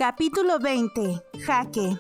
Capítulo 20. Jaque.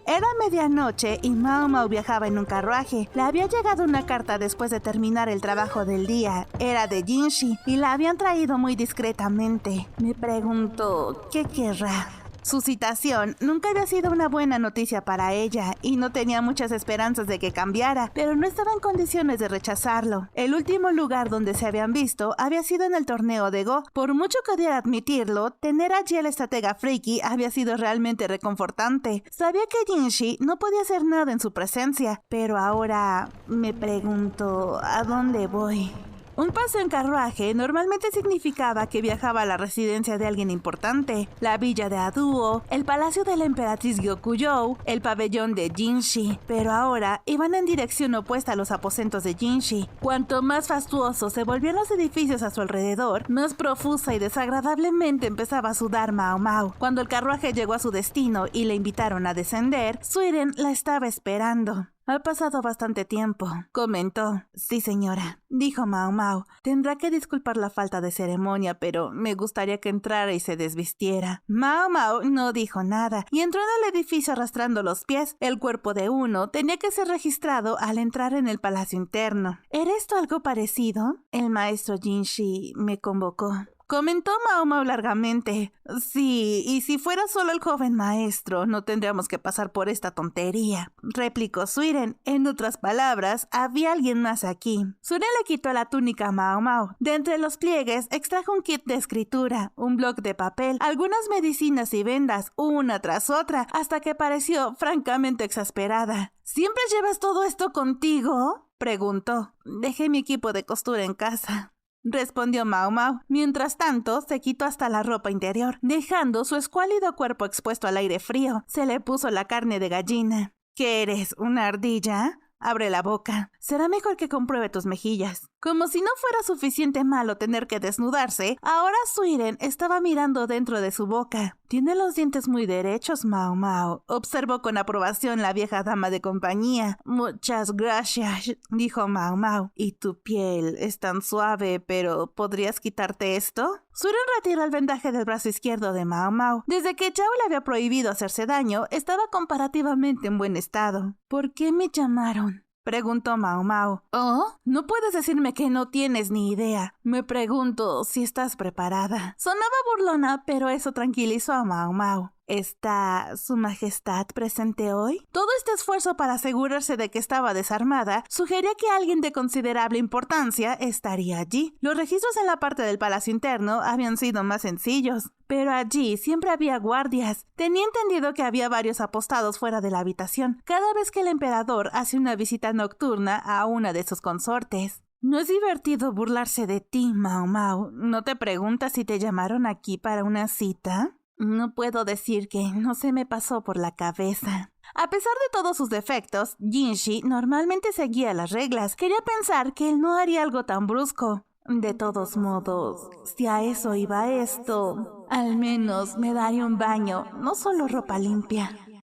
Era medianoche y Mao Mao viajaba en un carruaje. Le había llegado una carta después de terminar el trabajo del día. Era de Jinshi y la habían traído muy discretamente. Me preguntó, ¿qué querrá? Su citación nunca había sido una buena noticia para ella y no tenía muchas esperanzas de que cambiara, pero no estaba en condiciones de rechazarlo. El último lugar donde se habían visto había sido en el torneo de Go. Por mucho que odiara admitirlo, tener allí al estratega Freaky había sido realmente reconfortante. Sabía que Jinshi no podía hacer nada en su presencia, pero ahora me pregunto, ¿a dónde voy? Un paseo en carruaje normalmente significaba que viajaba a la residencia de alguien importante, la villa de Aduo, el palacio de la emperatriz Gyokujou, el pabellón de Jinshi, pero ahora iban en dirección opuesta a los aposentos de Jinshi. Cuanto más fastuosos se volvían los edificios a su alrededor, más profusa y desagradablemente empezaba a sudar Mao Mao. Cuando el carruaje llegó a su destino y le invitaron a descender, Suiren la estaba esperando. Ha pasado bastante tiempo, comentó. Sí, señora, dijo Mao Mao. Tendrá que disculpar la falta de ceremonia, pero me gustaría que entrara y se desvistiera. Mao Mao no dijo nada y entró en el edificio arrastrando los pies. El cuerpo de uno tenía que ser registrado al entrar en el palacio interno. ¿Era esto algo parecido? El maestro Jinshi me convocó. Comentó Mao Mao largamente. Sí, y si fuera solo el joven maestro, no tendríamos que pasar por esta tontería, replicó Suiren. En otras palabras, había alguien más aquí. Suiren le quitó la túnica a Mao Mao. De entre los pliegues, extrajo un kit de escritura, un bloc de papel, algunas medicinas y vendas, una tras otra, hasta que pareció francamente exasperada. ¿Siempre llevas todo esto contigo?, preguntó. Dejé mi equipo de costura en casa, respondió Mao Mao. Mientras tanto, se quitó hasta la ropa interior, dejando su escuálido cuerpo expuesto al aire frío. Se le puso la carne de gallina. ¿Qué eres, una ardilla? Abre la boca. Será mejor que compruebe tus mejillas. Como si no fuera suficiente malo tener que desnudarse, ahora Suiren estaba mirando dentro de su boca. Tiene los dientes muy derechos, Mao Mao, observó con aprobación la vieja dama de compañía. Muchas gracias, dijo Mao Mao. Y tu piel es tan suave, pero ¿podrías quitarte esto? Suiren retiró el vendaje del brazo izquierdo de Mao Mao. Desde que Chao le había prohibido hacerse daño, estaba comparativamente en buen estado. ¿Por qué me llamaron?, preguntó Mao Mao. ¿Oh? No puedes decirme que no tienes ni idea. Me pregunto si estás preparada. Sonaba burlona, pero eso tranquilizó a Mao Mao. ¿Está su majestad presente hoy? Todo este esfuerzo para asegurarse de que estaba desarmada sugería que alguien de considerable importancia estaría allí. Los registros en la parte del palacio interno habían sido más sencillos, pero allí siempre había guardias. Tenía entendido que había varios apostados fuera de la habitación cada vez que el emperador hace una visita nocturna a una de sus consortes. No es divertido burlarse de ti, Mao Mao. ¿No te preguntas si te llamaron aquí para una cita? No puedo decir que no se me pasó por la cabeza. A pesar de todos sus defectos, Jinshi normalmente seguía las reglas. Quería pensar que él no haría algo tan brusco. De todos modos, si a eso iba esto, al menos me daría un baño, no solo ropa limpia.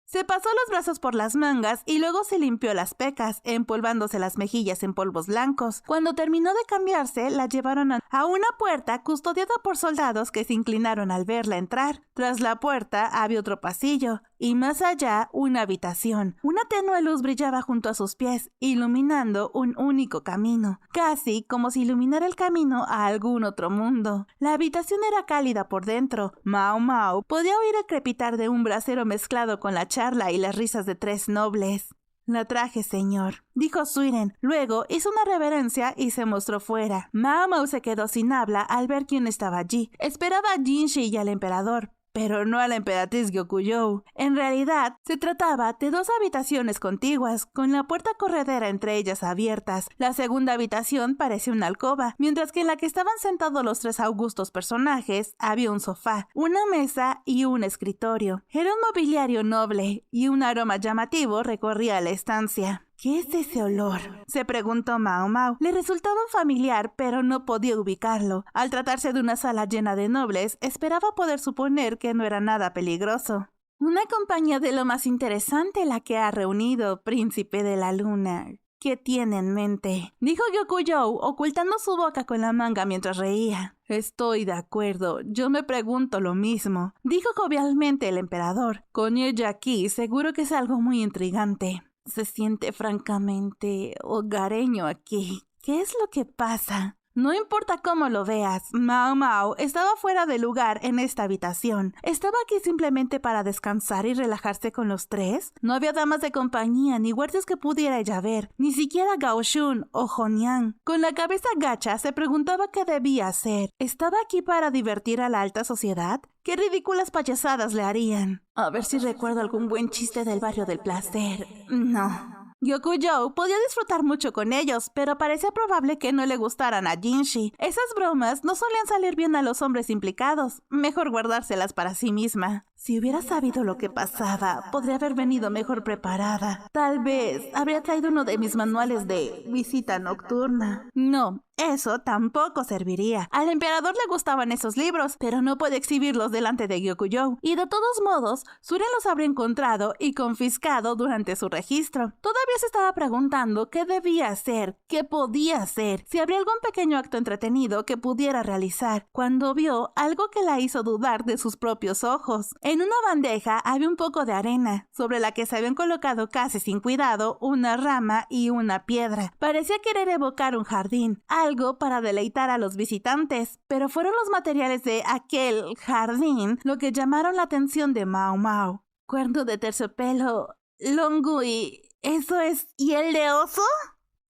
Se pasó los brazos por las mangas y luego se limpió las pecas, empolvándose las mejillas en polvos blancos. Cuando terminó de cambiarse, la llevaron a una puerta custodiada por soldados que se inclinaron al verla entrar. Tras la puerta había otro pasillo y más allá una habitación. Una tenue luz brillaba junto a sus pies, iluminando un único camino, casi como si iluminara el camino a algún otro mundo. La habitación era cálida por dentro. Mao Mao podía oír el crepitar de un brasero mezclado con la charla y las risas de tres nobles. La traje, señor, dijo Suiren. Luego hizo una reverencia y se mostró fuera. Mao Mao se quedó sin habla al ver quién estaba allí. Esperaba a Jinshi y al emperador, pero no a la emperatriz Gyokujou. En realidad, se trataba de dos habitaciones contiguas, con la puerta corredera entre ellas abiertas. La segunda habitación parecía una alcoba, mientras que en la que estaban sentados los tres augustos personajes había un sofá, una mesa y un escritorio. Era un mobiliario noble, y un aroma llamativo recorría la estancia. ¿Qué es ese olor?, se preguntó Mao Mao. Le resultaba familiar, pero no podía ubicarlo. Al tratarse de una sala llena de nobles, esperaba poder suponer que no era nada peligroso. Una compañía de lo más interesante la que ha reunido, príncipe de la luna. ¿Qué tiene en mente?, dijo Gyokujou, ocultando su boca con la manga mientras reía. Estoy de acuerdo, yo me pregunto lo mismo, dijo jovialmente el emperador. Con ella aquí, seguro que es algo muy intrigante. Se siente francamente hogareño aquí. ¿Qué es lo que pasa? No importa cómo lo veas, Mao Mao estaba fuera de lugar en esta habitación. ¿Estaba aquí simplemente para descansar y relajarse con los tres? No había damas de compañía ni guardias que pudiera ella ver, ni siquiera Gao Shun o Honian. Con la cabeza gacha se preguntaba qué debía hacer. ¿Estaba aquí para divertir a la alta sociedad? ¿Qué ridículas payasadas le harían? A ver si recuerdo algún buen chiste del barrio del placer. No. Gyokujou podía disfrutar mucho con ellos, pero parecía probable que no le gustaran a Jinshi. Esas bromas no solían salir bien a los hombres implicados. Mejor guardárselas para sí misma. Si hubiera sabido lo que pasaba, podría haber venido mejor preparada. Tal vez habría traído uno de mis manuales de visita nocturna. No, eso tampoco serviría. Al emperador le gustaban esos libros, pero no puede exhibirlos delante de Gyokujou. Y de todos modos, Suren los habría encontrado y confiscado durante su registro. Todavía se estaba preguntando qué debía hacer, qué podía hacer, si habría algún pequeño acto entretenido que pudiera realizar, cuando vio algo que la hizo dudar de sus propios ojos. En una bandeja había un poco de arena, sobre la que se habían colocado casi sin cuidado una rama y una piedra. Parecía querer evocar un jardín, algo para deleitar a los visitantes, pero fueron los materiales de aquel jardín lo que llamaron la atención de Mao Mao. Cuerno de terciopelo, Longui, ¿eso es hiel de oso?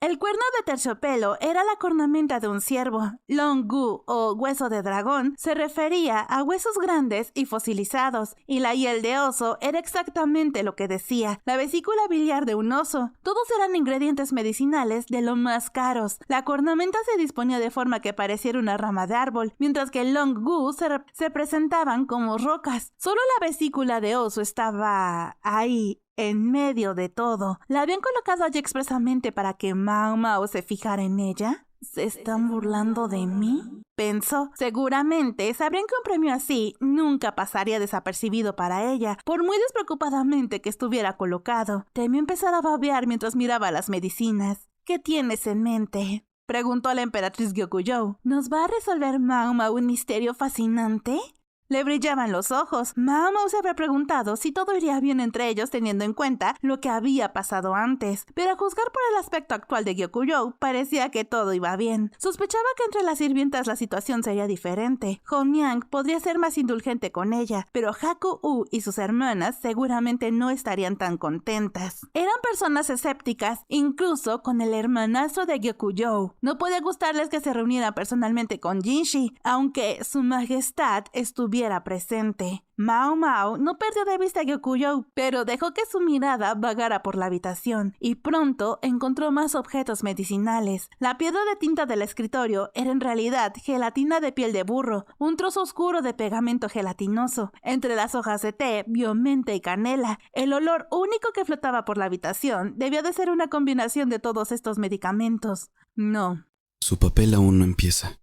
El cuerno de terciopelo era la cornamenta de un ciervo. Longu o hueso de dragón se refería a huesos grandes y fosilizados, y la hiel de oso era exactamente lo que decía, la vesícula biliar de un oso. Todos eran ingredientes medicinales de lo más caros. La cornamenta se disponía de forma que pareciera una rama de árbol, mientras que el longu se presentaban como rocas. Solo la vesícula de oso estaba ahí, en medio de todo. ¿La habían colocado allí expresamente para que Mao Mao se fijara en ella? ¿Se están burlando de mí?, pensó. Seguramente sabrían que un premio así nunca pasaría desapercibido para ella, por muy despreocupadamente que estuviera colocado. Temió empezar a babear mientras miraba las medicinas. ¿Qué tienes en mente?, preguntó a la emperatriz Gyokujou. ¿Nos va a resolver Mao Mao un misterio fascinante? Le brillaban los ojos. Mao Mao se había preguntado si todo iría bien entre ellos teniendo en cuenta lo que había pasado antes, pero a juzgar por el aspecto actual de Gyokujou, parecía que todo iba bien. Sospechaba que entre las sirvientas la situación sería diferente. Honiang podría ser más indulgente con ella, pero Haku-U y sus hermanas seguramente no estarían tan contentas. Eran personas escépticas, incluso con el hermanastro de Gyokujou. No podía gustarles que se reuniera personalmente con Jinshi, aunque su majestad estuviera presente. Mao Mao no perdió de vista a Gyokujou, pero dejó que su mirada vagara por la habitación y pronto encontró más objetos medicinales. La piedra de tinta del escritorio era en realidad gelatina de piel de burro, un trozo oscuro de pegamento gelatinoso. Entre las hojas de té vio menta y canela. El olor único que flotaba por la habitación debía de ser una combinación de todos estos medicamentos. No. Su papel aún no empieza.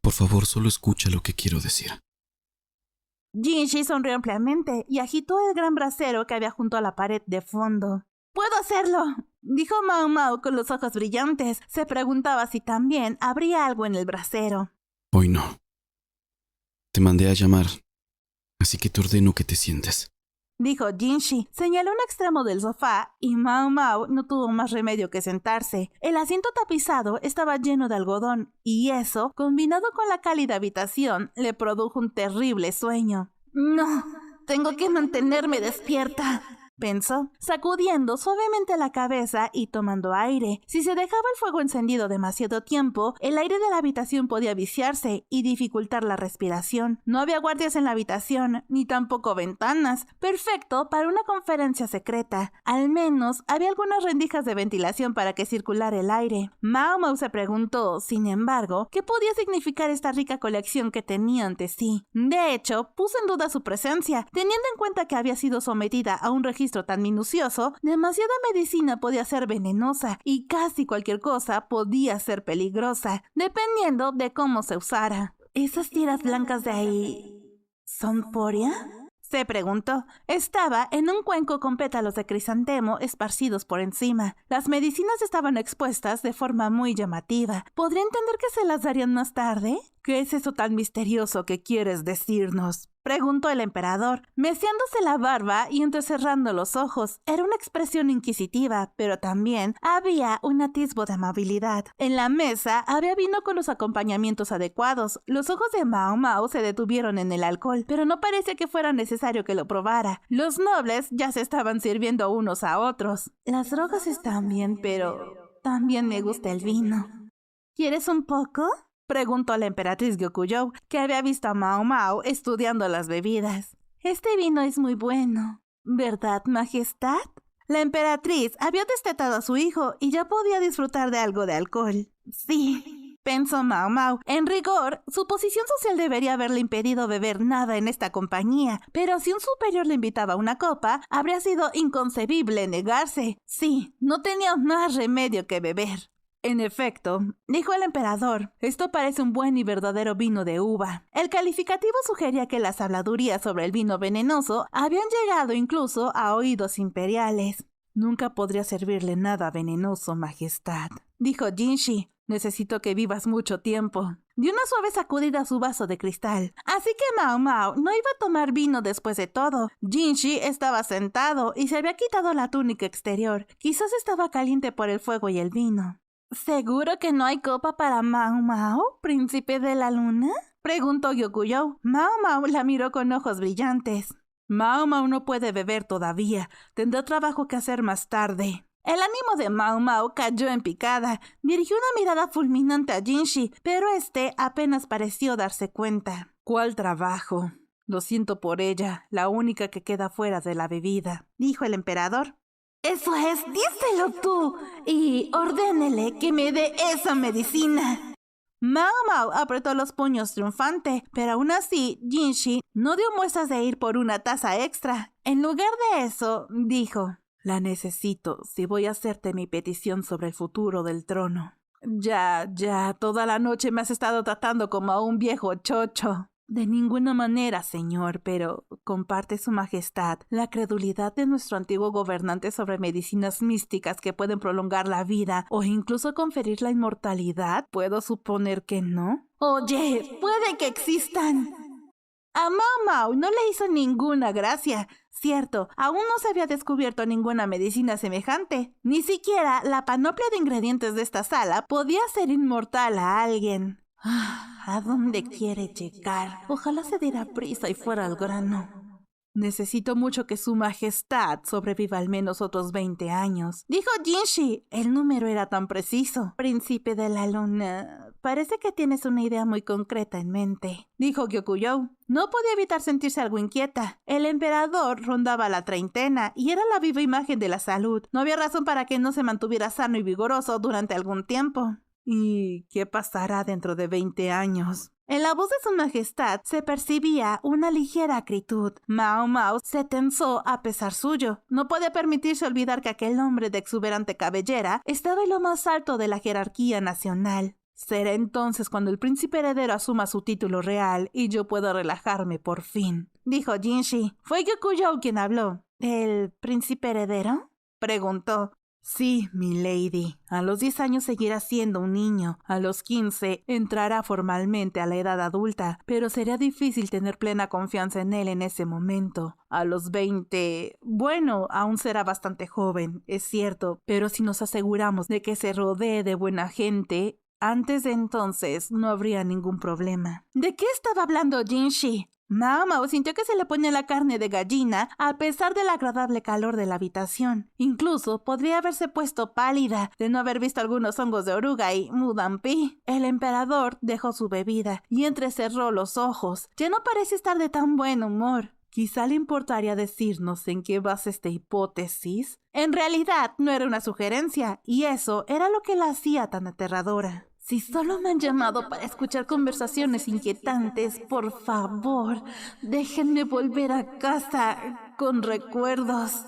Por favor, solo escucha lo que quiero decir. Jinshi sonrió ampliamente y agitó el gran brasero que había junto a la pared de fondo. «¡Puedo hacerlo!», dijo Mao Mao con los ojos brillantes. Se preguntaba si también habría algo en el brasero. Hoy no. Te mandé a llamar, así que te ordeno que te sientes, dijo Jinshi. Señaló un extremo del sofá y Mao Mao no tuvo más remedio que sentarse. El asiento tapizado estaba lleno de algodón y eso, combinado con la cálida habitación, le produjo un terrible sueño. «No, tengo que mantenerme despierta», pensó, sacudiendo suavemente la cabeza y tomando aire. Si se dejaba el fuego encendido demasiado tiempo, el aire de la habitación podía viciarse y dificultar la respiración. No había guardias en la habitación, ni tampoco ventanas. Perfecto para una conferencia secreta. Al menos había algunas rendijas de ventilación para que circulara el aire. Mao Mao se preguntó, sin embargo, qué podía significar esta rica colección que tenía ante sí. De hecho, puso en duda su presencia, teniendo en cuenta que había sido sometida a un registro tan minucioso. Demasiada medicina podía ser venenosa y casi cualquier cosa podía ser peligrosa, dependiendo de cómo se usara. ¿Esas tiras blancas de ahí son poria?, Se preguntó. Estaba en un cuenco con pétalos de crisantemo esparcidos por encima. Las medicinas estaban expuestas de forma muy llamativa. ¿Podría entender que se las darían más tarde? ¿Qué es eso tan misterioso que quieres decirnos?, preguntó el emperador, meciéndose la barba y entrecerrando los ojos. Era una expresión inquisitiva, pero también había un atisbo de amabilidad. En la mesa había vino con los acompañamientos adecuados. Los ojos de Mao Mao se detuvieron en el alcohol, pero no parece que fuera necesario que lo probara. Los nobles ya se estaban sirviendo unos a otros. Las drogas están bien, pero también me gusta el vino. ¿Quieres un poco?, preguntó la emperatriz Gyokujou, que había visto a Mao Mao estudiando las bebidas. Este vino es muy bueno, ¿verdad, majestad? La emperatriz había destetado a su hijo y ya podía disfrutar de algo de alcohol. Sí, pensó Mao Mao. En rigor, su posición social debería haberle impedido beber nada en esta compañía, pero si un superior le invitaba a una copa, habría sido inconcebible negarse. Sí, no tenía más remedio que beber. En efecto, dijo el emperador, esto parece un buen y verdadero vino de uva. El calificativo sugería que las habladurías sobre el vino venenoso habían llegado incluso a oídos imperiales. Nunca podría servirle nada venenoso, majestad, dijo Jinshi. Necesito que vivas mucho tiempo. Dio una suave sacudida a su vaso de cristal. Así que Mao Mao no iba a tomar vino después de todo. Jinshi estaba sentado y se había quitado la túnica exterior. Quizás estaba caliente por el fuego y el vino. ¿Seguro que no hay copa para Mao Mao, príncipe de la luna?, preguntó Gyokujou. Mao Mao la miró con ojos brillantes. Mao Mao no puede beber todavía. Tendrá trabajo que hacer más tarde. El ánimo de Mao Mao cayó en picada. Dirigió una mirada fulminante a Jinshi, pero este apenas pareció darse cuenta. ¿Cuál trabajo? Lo siento por ella, la única que queda fuera de la bebida, dijo el emperador. Eso es, díselo tú y ordénele que me dé esa medicina. Mao Mao apretó los puños triunfante, pero aún así Jinshi no dio muestras de ir por una taza extra. En lugar de eso, dijo, la necesito si voy a hacerte mi petición sobre el futuro del trono. Ya, toda la noche me has estado tratando como a un viejo chocho. De ninguna manera, señor, pero comparte su majestad la credulidad de nuestro antiguo gobernante sobre medicinas místicas que pueden prolongar la vida o incluso conferir la inmortalidad. ¿Puedo suponer que no? Oye, puede que existan. A Mao Mao no le hizo ninguna gracia. Cierto, aún no se había descubierto ninguna medicina semejante. Ni siquiera la panoplia de ingredientes de esta sala podía hacer inmortal a alguien. ¿A dónde quiere llegar? Ojalá se diera prisa y fuera al grano. Necesito mucho que su majestad sobreviva al menos otros 20 años. Dijo Jinshi. El número era tan preciso. Príncipe de la luna, parece que tienes una idea muy concreta en mente, dijo Gyokujou. No podía evitar sentirse algo inquieta. El emperador rondaba la treintena y era la viva imagen de la salud. No había razón para que no se mantuviera sano y vigoroso durante algún tiempo. ¿Y qué pasará dentro de 20 años? En la voz de su majestad se percibía una ligera acritud. Mao Mao se tensó a pesar suyo. No podía permitirse olvidar que aquel hombre de exuberante cabellera estaba en lo más alto de la jerarquía nacional. Será entonces cuando el príncipe heredero asuma su título real y yo pueda relajarme por fin, dijo Jinshi. Fue Gyokujou quien habló. ¿El príncipe heredero?, preguntó. Sí, mi lady. A los 10 años seguirá siendo un niño. A los 15 entrará formalmente a la edad adulta, pero sería difícil tener plena confianza en él en ese momento. A los 20, bueno, aún será bastante joven, es cierto, pero si nos aseguramos de que se rodee de buena gente, antes de entonces no habría ningún problema. ¿De qué estaba hablando Jinshi? Mao Mao sintió que se le ponía la carne de gallina a pesar del agradable calor de la habitación. Incluso podría haberse puesto pálida de no haber visto algunos hongos de oruga y mudampi. El emperador dejó su bebida y entrecerró los ojos. Ya no parece estar de tan buen humor. Quizá le importaría decirnos en qué basa esta hipótesis. En realidad no era una sugerencia, y eso era lo que la hacía tan aterradora. Si solo me han llamado para escuchar conversaciones inquietantes, por favor, déjenme volver a casa con recuerdos.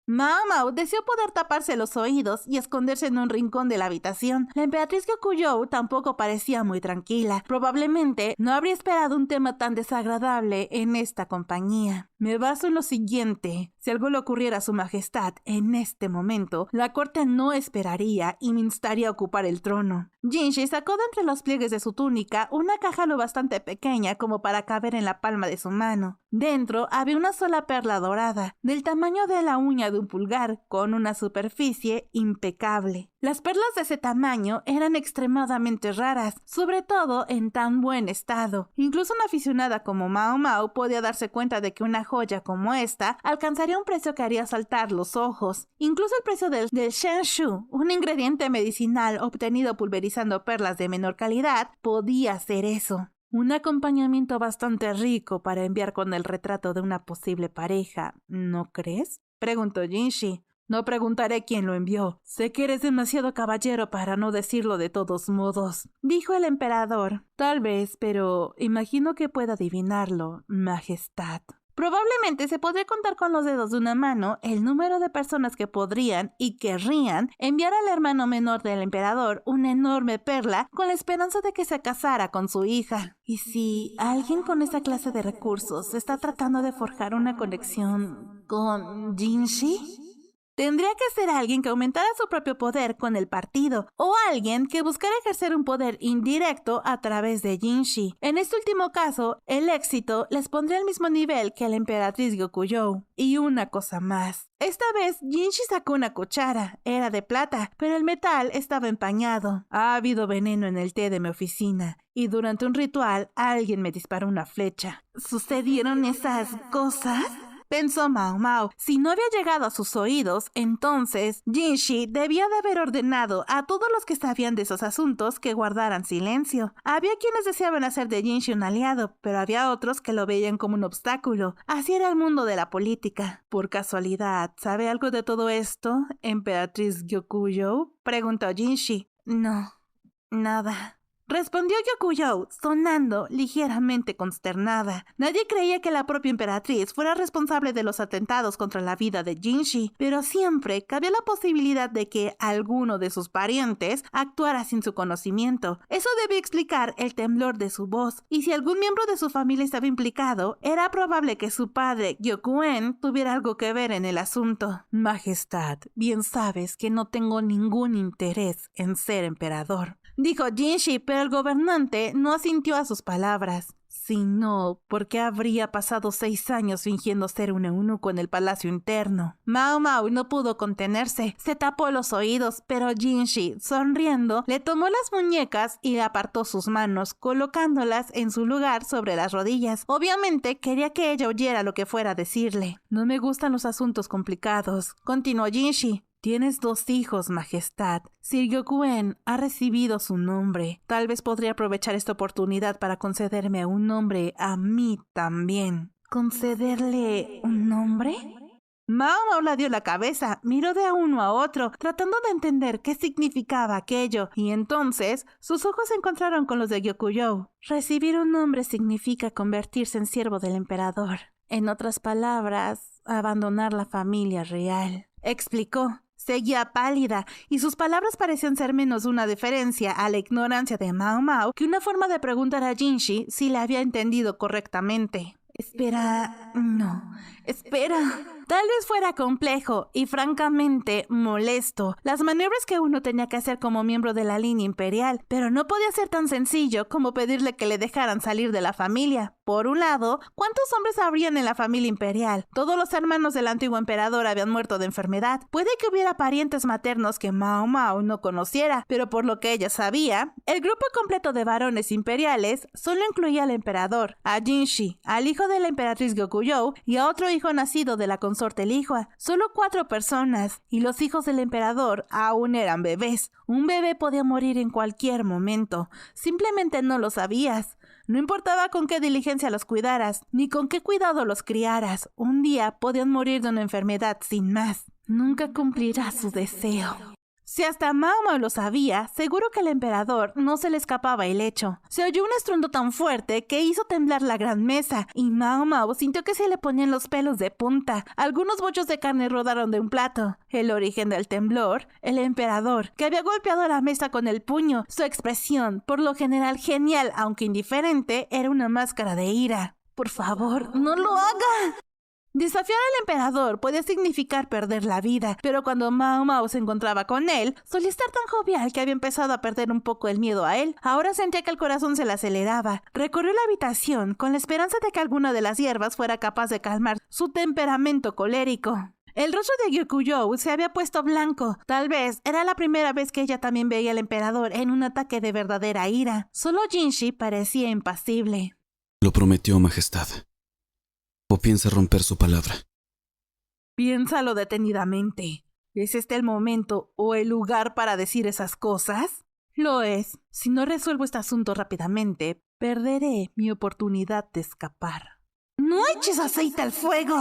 Mao Mao deseó poder taparse los oídos y esconderse en un rincón de la habitación. La emperatriz Gyokujou tampoco parecía muy tranquila. Probablemente no habría esperado un tema tan desagradable en esta compañía. Me baso en lo siguiente. Si algo le ocurriera a su majestad en este momento, la corte no esperaría y me instaría a ocupar el trono. Jinshi sacó de entre los pliegues de su túnica una caja lo bastante pequeña como para caber en la palma de su mano. Dentro había una sola perla dorada, del tamaño de la uña de un pulgar, con una superficie impecable. Las perlas de ese tamaño eran extremadamente raras, sobre todo en tan buen estado. Incluso una aficionada como Mao Mao podía darse cuenta de que una joya como esta alcanzaría un precio que haría saltar los ojos. Incluso el precio del Shenshu, un ingrediente medicinal obtenido pulverizando perlas de menor calidad, podía ser eso. Un acompañamiento bastante rico para enviar con el retrato de una posible pareja, ¿no crees? Preguntó Jinshi. No preguntaré quién lo envió. Sé que eres demasiado caballero para no decirlo de todos modos, dijo el emperador. Tal vez, pero imagino que pueda adivinarlo, Majestad. Probablemente se podría contar con los dedos de una mano el número de personas que podrían y querrían enviar al hermano menor del emperador una enorme perla con la esperanza de que se casara con su hija. ¿Y si alguien con esa clase de recursos está tratando de forjar una conexión con Jinshi? Tendría que ser alguien que aumentara su propio poder con el partido, o alguien que buscara ejercer un poder indirecto a través de Jinshi. En este último caso, el éxito les pondría al mismo nivel que la emperatriz Gyokujou. Y una cosa más. Esta vez, Jinshi sacó una cuchara. Era de plata, pero el metal estaba empañado. Ha habido veneno en el té de mi oficina, y durante un ritual, alguien me disparó una flecha. ¿Sucedieron esas cosas?, pensó Mao Mao. Si no había llegado a sus oídos, entonces Jinshi debía de haber ordenado a todos los que sabían de esos asuntos que guardaran silencio. Había quienes deseaban hacer de Jinshi un aliado, pero había otros que lo veían como un obstáculo. Así era el mundo de la política. ¿Por casualidad sabe algo de todo esto, emperatriz Gyokujou?, preguntó Jinshi. No, nada, respondió Gyokujou, sonando ligeramente consternada. Nadie creía que la propia emperatriz fuera responsable de los atentados contra la vida de Jinshi, pero siempre cabía la posibilidad de que alguno de sus parientes actuara sin su conocimiento. Eso debía explicar el temblor de su voz, y si algún miembro de su familia estaba implicado, era probable que su padre, Gyokuen, tuviera algo que ver en el asunto. Majestad, bien sabes que no tengo ningún interés en ser emperador, dijo Jinshi, pero el gobernante no asintió a sus palabras. Si no, ¿por qué habría pasado 6 años fingiendo ser un eunuco en el palacio interno? Mao Mao no pudo contenerse, se tapó los oídos, pero Jinshi, sonriendo, le tomó las muñecas y le apartó sus manos, colocándolas en su lugar sobre las rodillas. Obviamente quería que ella oyera lo que fuera a decirle. No me gustan los asuntos complicados, continuó Jinshi. Tienes 2 hijos, Majestad. Sir Gyokuen ha recibido su nombre. Tal vez podría aprovechar esta oportunidad para concederme un nombre a mí también. ¿Concederle un nombre? Mao Mao le dio la cabeza, miró de uno a otro, tratando de entender qué significaba aquello, y entonces sus ojos se encontraron con los de Gyokujou. Recibir un nombre significa convertirse en siervo del emperador. En otras palabras, abandonar la familia real, explicó. Seguía pálida, y sus palabras parecían ser menos una deferencia a la ignorancia de Mao Mao que una forma de preguntar a Jinshi si la había entendido correctamente. Espera, no, espera. Tal vez fuera complejo y francamente molesto las maniobras que uno tenía que hacer como miembro de la línea imperial, pero no podía ser tan sencillo como pedirle que le dejaran salir de la familia. Por un lado, ¿cuántos hombres habrían en la familia imperial? Todos los hermanos del antiguo emperador habían muerto de enfermedad. Puede que hubiera parientes maternos que Mao Mao no conociera, pero por lo que ella sabía, el grupo completo de varones imperiales solo incluía al emperador, a Jinshi, al hijo de la emperatriz Gyokujou y a otro hijo nacido de la consorte Lihua. Solo 4 personas, y los hijos del emperador aún eran bebés. Un bebé podía morir en cualquier momento. Simplemente no lo sabías. No importaba con qué diligencia los cuidaras, ni con qué cuidado los criaras. Un día podían morir de una enfermedad sin más. Nunca cumplirá su deseo. Si hasta Mao Mao lo sabía, seguro que al emperador no se le escapaba el hecho. Se oyó un estruendo tan fuerte que hizo temblar la gran mesa, y Mao Mao sintió que se le ponían los pelos de punta. Algunos bochos de carne rodaron de un plato. El origen del temblor, el emperador, que había golpeado la mesa con el puño. Su expresión, por lo general genial aunque indiferente, era una máscara de ira. Por favor, no lo haga. Desafiar al emperador podía significar perder la vida, pero cuando Mao Mao se encontraba con él, solía estar tan jovial que había empezado a perder un poco el miedo a él. Ahora sentía que el corazón se le aceleraba. Recorrió la habitación con la esperanza de que alguna de las hierbas fuera capaz de calmar su temperamento colérico. El rostro de Gyokujou se había puesto blanco. Tal vez era la primera vez que ella también veía al emperador en un ataque de verdadera ira. Solo Jinshi parecía impasible. Lo prometió, Majestad. ¿O piensa romper su palabra? Piénsalo detenidamente. ¿Es este el momento o el lugar para decir esas cosas? Lo es. Si no resuelvo este asunto rápidamente, perderé mi oportunidad de escapar. ¡No eches aceite al fuego!,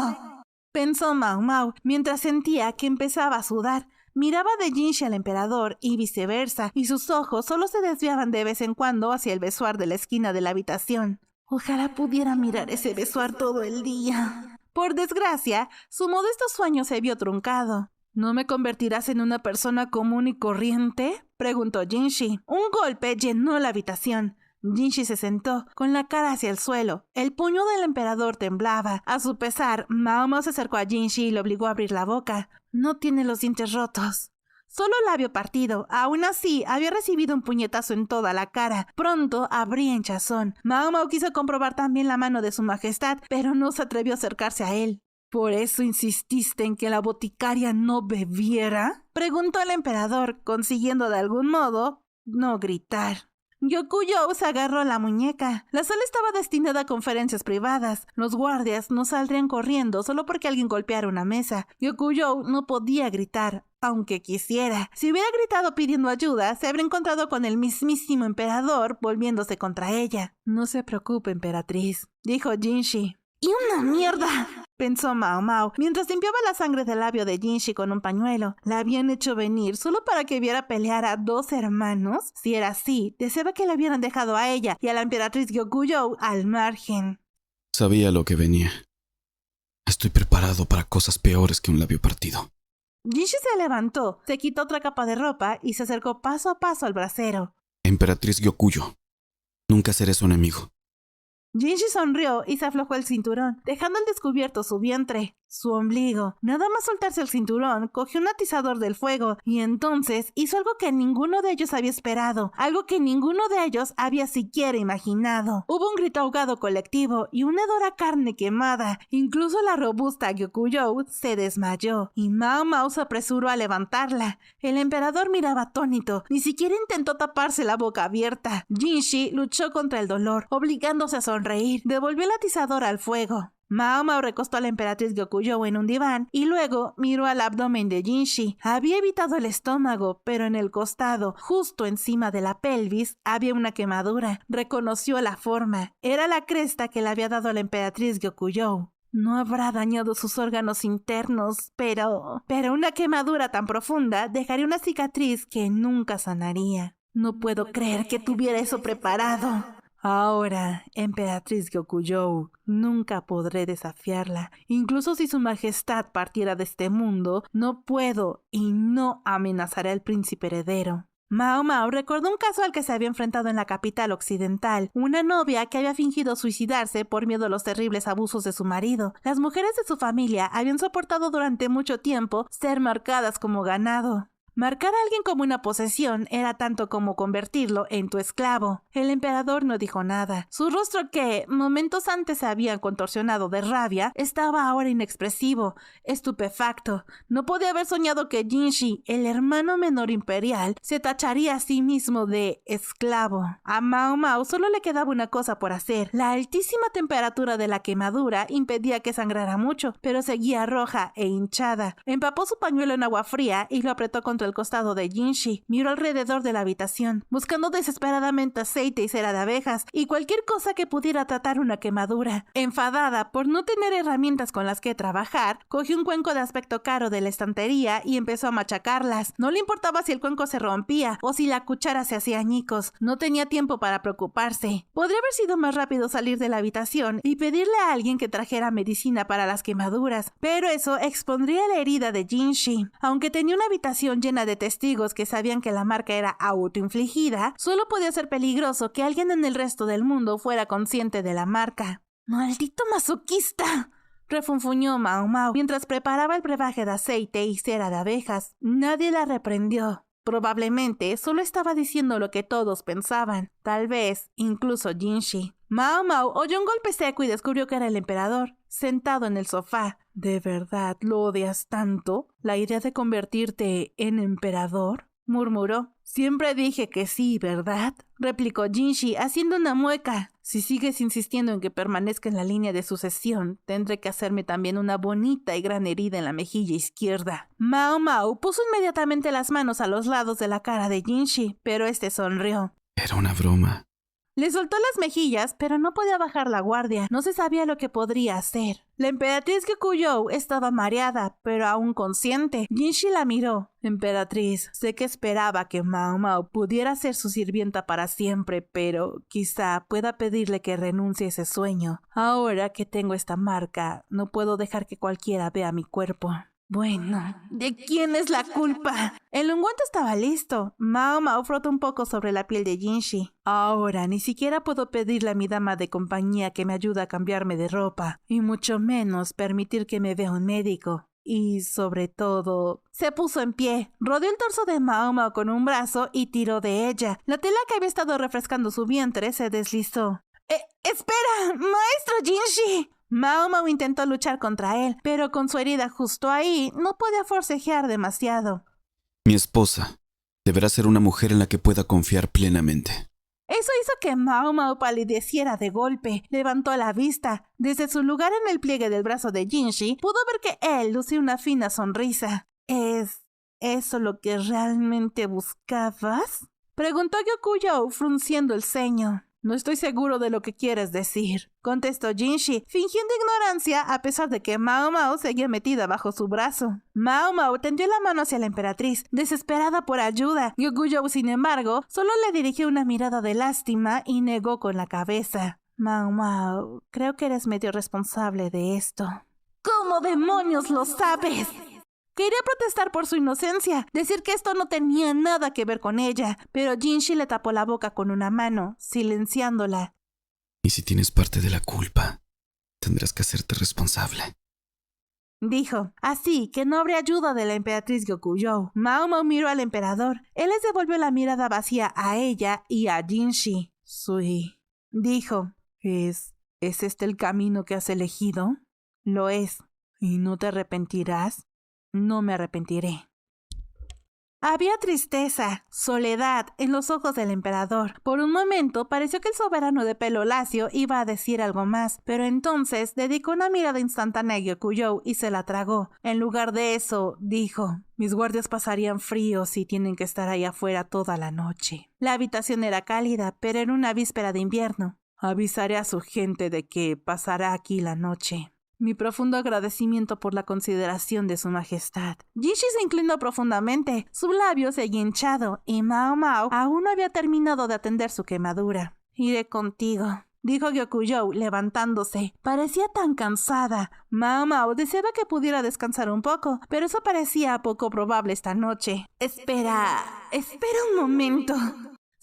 pensó Mao Mao mientras sentía que empezaba a sudar. Miraba de Jinshi al emperador y viceversa, y sus ojos solo se desviaban de vez en cuando hacia el besoar de la esquina de la habitación. Ojalá pudiera mirar ese besoar todo el día. Por desgracia, su modesto sueño se vio truncado. ¿No me convertirás en una persona común y corriente?, preguntó Jinshi. Un golpe llenó la habitación. Jinshi se sentó, con la cara hacia el suelo. El puño del emperador temblaba. A su pesar, Mao Mao se acercó a Jinshi y le obligó a abrir la boca. No tiene los dientes rotos. Solo labio partido. Aún así, había recibido un puñetazo en toda la cara. Pronto habría hinchazón. Mao Mao quiso comprobar también la mano de su majestad, pero no se atrevió a acercarse a él. ¿Por eso insististe en que la boticaria no bebiera?, preguntó el emperador, consiguiendo de algún modo no gritar. Gyokujou se agarró a la muñeca. La sala estaba destinada a conferencias privadas. Los guardias no saldrían corriendo solo porque alguien golpeara una mesa. Gyokujou no podía gritar, aunque quisiera. Si hubiera gritado pidiendo ayuda, se habría encontrado con el mismísimo emperador volviéndose contra ella. No se preocupe, emperatriz, dijo Jinshi. ¡Y una mierda!, pensó Mao Mao, mientras limpiaba la sangre del labio de Jinshi con un pañuelo. ¿La habían hecho venir solo para que viera pelear a dos hermanos? Si era así, deseaba que le hubieran dejado a ella y a la emperatriz Gyokujou al margen. Sabía lo que venía. Estoy preparado para cosas peores que un labio partido. Jinshi se levantó, se quitó otra capa de ropa y se acercó paso a paso al brasero. Emperatriz Gyokujou, nunca seré su enemigo. Jinshi sonrió y se aflojó el cinturón, dejando al descubierto su vientre, su ombligo. Nada más soltarse el cinturón, cogió un atizador del fuego y entonces hizo algo que ninguno de ellos había esperado, algo que ninguno de ellos había siquiera imaginado. Hubo un grito ahogado colectivo y una hedora carne quemada. Incluso la robusta Gyokujou se desmayó y Mao Mao se apresuró a levantarla. El emperador miraba atónito, ni siquiera intentó taparse la boca abierta. Jinshi luchó contra el dolor, obligándose a sonreír. Devolvió el atizador al fuego. Mao Mao recostó a la emperatriz Gyokujou en un diván y luego miró al abdomen de Jinshi. Había evitado el estómago, pero en el costado, justo encima de la pelvis, había una quemadura. Reconoció la forma. Era la cresta que le había dado a la emperatriz Gyokujou. No habrá dañado sus órganos internos, pero una quemadura tan profunda dejaría una cicatriz que nunca sanaría. No puedo creer que tuviera eso preparado. Ahora, emperatriz Gyokujou, nunca podré desafiarla. Incluso si su majestad partiera de este mundo, no puedo y no amenazaré al príncipe heredero. Mao Mao recordó un caso al que se había enfrentado en la capital occidental, una novia que había fingido suicidarse por miedo a los terribles abusos de su marido. Las mujeres de su familia habían soportado durante mucho tiempo ser marcadas como ganado. Marcar a alguien como una posesión era tanto como convertirlo en tu esclavo. El emperador no dijo nada. Su rostro, que momentos antes se había contorsionado de rabia, estaba ahora inexpresivo, estupefacto. No podía haber soñado que Jinshi, el hermano menor imperial, se tacharía a sí mismo de esclavo. A Mao Mao solo le quedaba una cosa por hacer. La altísima temperatura de la quemadura impedía que sangrara mucho, pero seguía roja e hinchada. Empapó su pañuelo en agua fría y lo apretó contra el costado de Jinshi. Miró alrededor de la habitación, buscando desesperadamente aceite y cera de abejas y cualquier cosa que pudiera tratar una quemadura. Enfadada por no tener herramientas con las que trabajar, cogió un cuenco de aspecto caro de la estantería y empezó a machacarlas. No le importaba si el cuenco se rompía o si la cuchara se hacía añicos. No tenía tiempo para preocuparse. Podría haber sido más rápido salir de la habitación y pedirle a alguien que trajera medicina para las quemaduras, pero eso expondría la herida de Jinshi. Aunque tenía una habitación llena de testigos que sabían que la marca era autoinfligida, solo podía ser peligroso que alguien en el resto del mundo fuera consciente de la marca. ¡Maldito masoquista!, refunfuñó Mao Mao mientras preparaba el brebaje de aceite y cera de abejas. Nadie la reprendió. Probablemente solo estaba diciendo lo que todos pensaban, tal vez incluso Jinshi. Mao Mao oyó un golpe seco y descubrió que era el emperador, sentado en el sofá. ¿De verdad lo odias tanto? ¿La idea de convertirte en emperador? Murmuró. Siempre dije que sí, ¿verdad? Replicó Jinshi haciendo una mueca. Si sigues insistiendo en que permanezca en la línea de sucesión, tendré que hacerme también una bonita y gran herida en la mejilla izquierda. Mao Mao puso inmediatamente las manos a los lados de la cara de Jinshi, pero este sonrió. Era una broma. Le soltó las mejillas, pero no podía bajar la guardia. No se sabía lo que podría hacer. La emperatriz Gyokujou estaba mareada, pero aún consciente. Jinshi la miró. Emperatriz, sé que esperaba que Mao Mao pudiera ser su sirvienta para siempre, pero quizá pueda pedirle que renuncie a ese sueño. Ahora que tengo esta marca, no puedo dejar que cualquiera vea mi cuerpo. Bueno, ¿de quién es la culpa? El ungüento estaba listo. Mao Mao frotó un poco sobre la piel de Jinshi. Ahora ni siquiera puedo pedirle a mi dama de compañía que me ayude a cambiarme de ropa, y mucho menos permitir que me vea un médico. Y sobre todo, se puso en pie, rodeó el torso de Mao Mao con un brazo y tiró de ella. La tela que había estado refrescando su vientre se deslizó. ¡Espera! ¡Maestro Jinshi! Mao Mao intentó luchar contra él, pero con su herida justo ahí no podía forcejear demasiado. Mi esposa deberá ser una mujer en la que pueda confiar plenamente. Eso hizo que Mao Mao palideciera de golpe. Levantó la vista. Desde su lugar en el pliegue del brazo de Jinshi, pudo ver que él lucía una fina sonrisa. ¿Es eso lo que realmente buscabas? Preguntó Gyokujou, frunciendo el ceño. No estoy seguro de lo que quieres decir, contestó Jinshi, fingiendo ignorancia a pesar de que Mao Mao seguía metida bajo su brazo. Mao Mao tendió la mano hacia la emperatriz, desesperada por ayuda. Gyokujou, sin embargo, solo le dirigió una mirada de lástima y negó con la cabeza. Mao Mao, creo que eres medio responsable de esto. ¿Cómo demonios lo sabes? Quería protestar por su inocencia, decir que esto no tenía nada que ver con ella, pero Jinshi le tapó la boca con una mano, silenciándola. Y si tienes parte de la culpa, tendrás que hacerte responsable, dijo, así que no habría ayuda de la emperatriz Gyokujou. Mao Mao miró al emperador. Él les devolvió la mirada vacía a ella y a Jinshi. Sí, dijo, ¿Es este el camino que has elegido? Lo es. ¿Y no te arrepentirás? No me arrepentiré. Había tristeza, soledad en los ojos del emperador. Por un momento pareció que el soberano de pelo lacio iba a decir algo más, pero entonces dedicó una mirada instantánea a Gyokujou y se la tragó. En lugar de eso, dijo, mis guardias pasarían frío si tienen que estar ahí afuera toda la noche. La habitación era cálida, pero era una víspera de invierno. Avisaré a su gente de que pasará aquí la noche. Mi profundo agradecimiento por la consideración de su majestad. Jinshi se inclinó profundamente. Su labio seguía hinchado y Mao Mao aún no había terminado de atender su quemadura. Iré contigo, dijo Gyokujou, levantándose. Parecía tan cansada. Mao Mao deseaba que pudiera descansar un poco, pero eso parecía poco probable esta noche. Espera un momento.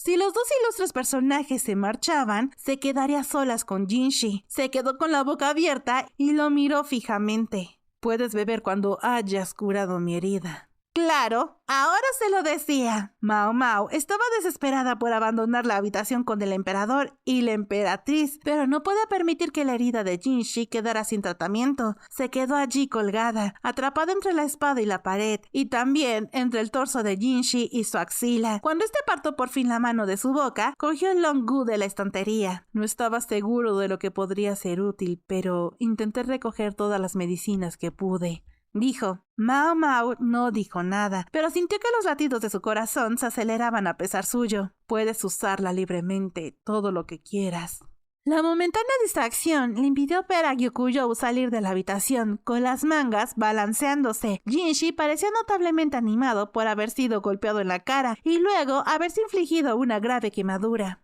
Si los dos ilustres personajes se marchaban, se quedaría a solas con Jinshi. Se quedó con la boca abierta y lo miró fijamente. Puedes beber cuando hayas curado mi herida. Claro, ahora se lo decía. Mao Mao estaba desesperada por abandonar la habitación con el emperador y la emperatriz, pero no podía permitir que la herida de Jinshi quedara sin tratamiento. Se quedó allí colgada, atrapada entre la espada y la pared, y también entre el torso de Jinshi y su axila. Cuando este apartó por fin la mano de su boca, cogió el Longu de la estantería. No estaba seguro de lo que podría ser útil, pero intenté recoger todas las medicinas que pude. Dijo. Mao Mao no dijo nada, pero sintió que los latidos de su corazón se aceleraban a pesar suyo. Puedes usarla libremente, todo lo que quieras. La momentánea distracción le impidió ver a Gyokujou salir de la habitación, con las mangas balanceándose. Jinshi parecía notablemente animado por haber sido golpeado en la cara y luego haberse infligido una grave quemadura.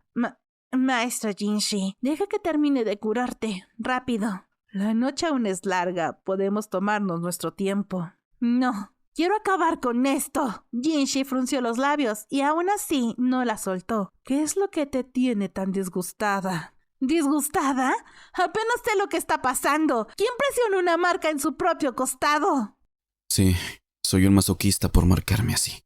Maestro Jinshi, deja que termine de curarte. Rápido. La noche aún es larga. Podemos tomarnos nuestro tiempo. No. Quiero acabar con esto. Jinshi frunció los labios y aún así no la soltó. ¿Qué es lo que te tiene tan disgustada? ¿Disgustada? Apenas sé lo que está pasando. ¿Quién presiona una marca en su propio costado? Sí, soy un masoquista por marcarme así.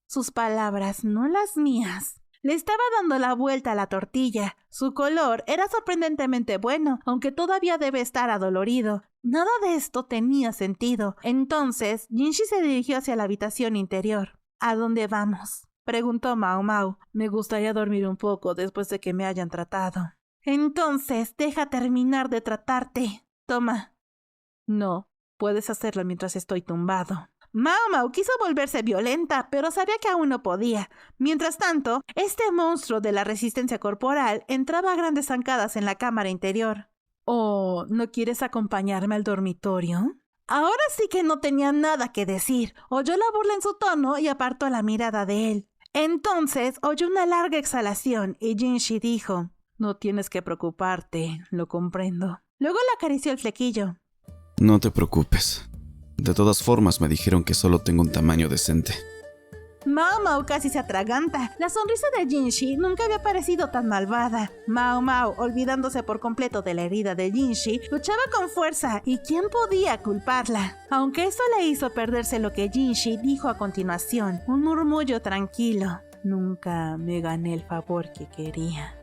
Sus palabras, no las mías. Le estaba dando la vuelta a la tortilla. Su color era sorprendentemente bueno, aunque todavía debe estar adolorido. Nada de esto tenía sentido. Entonces, Jinshi se dirigió hacia la habitación interior. ¿A dónde vamos?, preguntó Mao Mao. Me gustaría dormir un poco después de que me hayan tratado. Entonces, deja terminar de tratarte. Toma. No, puedes hacerlo mientras estoy tumbado. Mao Mao quiso volverse violenta, pero sabía que aún no podía. Mientras tanto, este monstruo de la resistencia corporal entraba a grandes zancadas en la cámara interior. ¿Oh, no quieres acompañarme al dormitorio? Ahora sí que no tenía nada que decir. Oyó la burla en su tono y apartó la mirada de él. Entonces oyó una larga exhalación y Jinshi dijo: no tienes que preocuparte, lo comprendo. Luego le acarició el flequillo. No te preocupes. De todas formas, me dijeron que solo tengo un tamaño decente. Mao Mao casi se atraganta. La sonrisa de Jinshi nunca había parecido tan malvada. Mao Mao, olvidándose por completo de la herida de Jinshi, luchaba con fuerza, y ¿quién podía culparla? Aunque eso le hizo perderse lo que Jinshi dijo a continuación, un murmullo tranquilo. Nunca me gané el favor que quería.